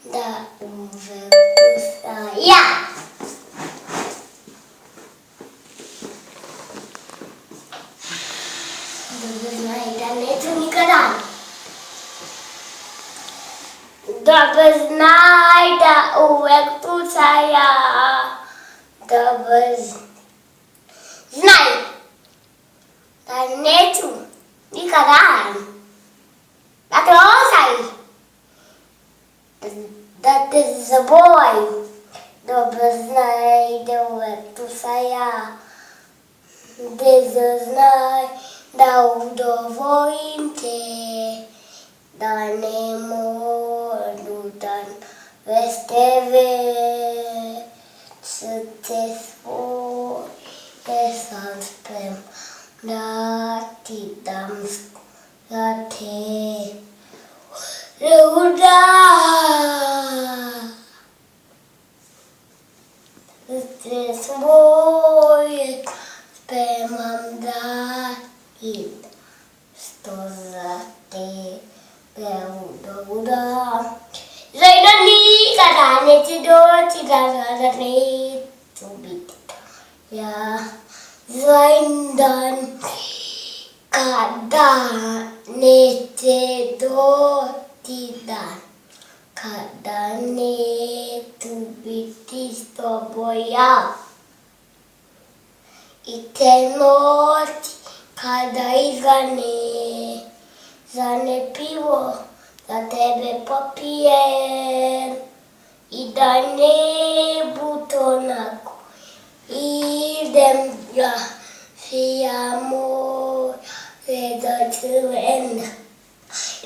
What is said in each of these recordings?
da uvepusaja. Dobro znaj da neću nikada. Dobro znaj da uvek pucaja. Dobro znaj da neću nikada. Da te osaj. Da te zaboravim. Dobro znaj da uvek pucaja. Dobro znaj da udovoljim te. Da ne mogu dan bez tebe. Srce svoje sam sprem da ti dam za te. Luda. Srce svoje spremam da ti sto za te. Luda. Znaj da nikada neće doći da neću biti ja. Znaj da kada neće doći dan kada neću biti s tobom ja. I te noći kada izgane pivo za tebe popijem i da ne budu onako idem ja sija moje do crvena.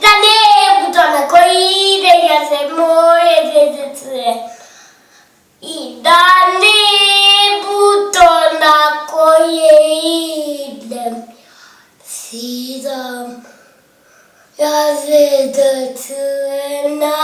Da ne budu onako idem ja se moje do crvena. I da ne budu onako idem sidam ja se do crvena.